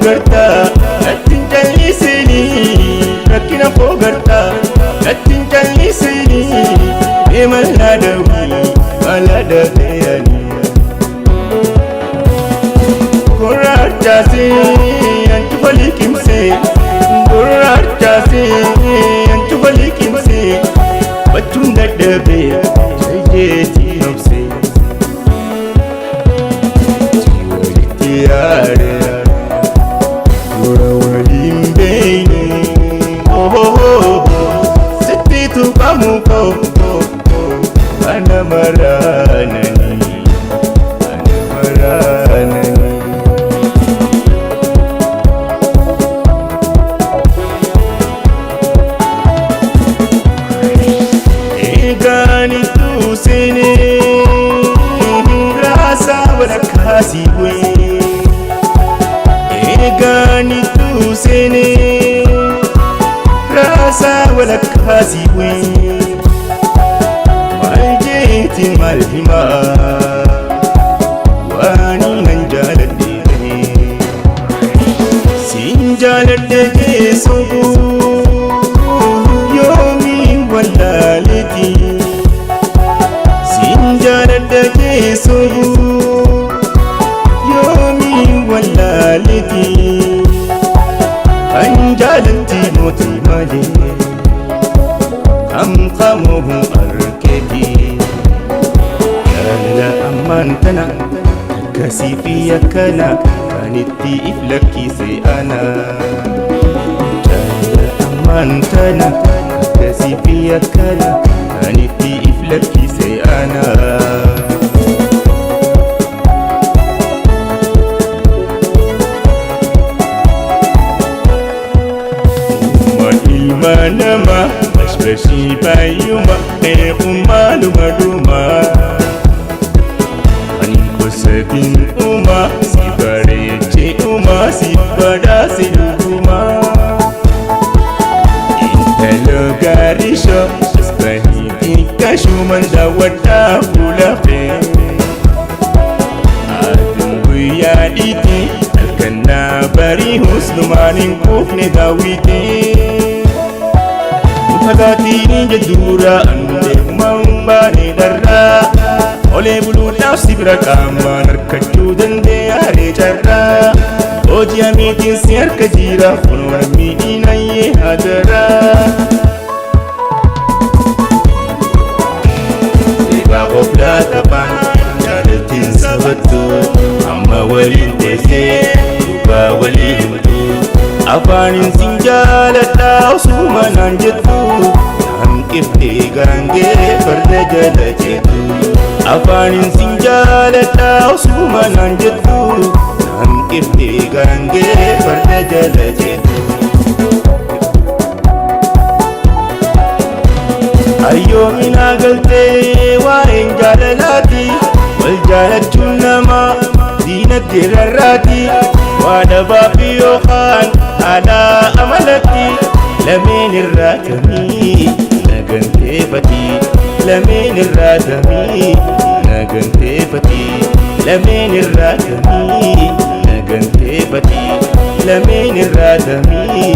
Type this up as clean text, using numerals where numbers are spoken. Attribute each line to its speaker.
Speaker 1: fogarta Latin jallisini Rakkina fogarta Latin jallisini Emalna dawi Malada deyani Gurarchasi Antu balikimse Gurarchasi Antu balikimse Bachun daddabe Jayeti nafse Jiwalitiyare Dura walimbeini Oh oh oh Setitu kamu kau Ana maranani Ana maranani Egani tu sene Rasa warakasi we Egani tu sene Rasa warakasi we Maljeti malhima Wani nanjaladde Sinjaladde sogu Yomi walaleti Sinjaladde sogu Yomi walaleti Anjalati moti male Kam kamuhu arketi Jala amantana Kasifi yakana Kaniti iflaki se ana Jala amantana Kasifi yakana Kaniti iflaki se ana Manama, expressi bayuma, umma duma. Anko sabin uma, si bareche uma, si badasi uma. Intelo garisho, spahiti kashuman dawata fulafe. Adunguya iti, alkana bari husnumanin kufne dawiti. Magatini jadura ande mambane darra Ole bulu nafsi brakama narkachu dande are charra Oji amitin siyar kajira funor mi inaye hadara Deba gofla taban jalatin sabatu Amma walin tese duba walin tu Afanin sinjalata usuma nanjetu Nan kifte garange farda jalajetu Afanin sinjalata usuma nanjetu Nan kifte garange farda jalajetu Ayyo mina galte waa'een jaalalati Wal jaalachun nama diinagdee rarraati Waada baafi yookaan ala amalati Lameen irraatamii naganteeffati Lameen irraatamii naganteeffati Lameen irraatamii naganteeffati Lameen irraatamii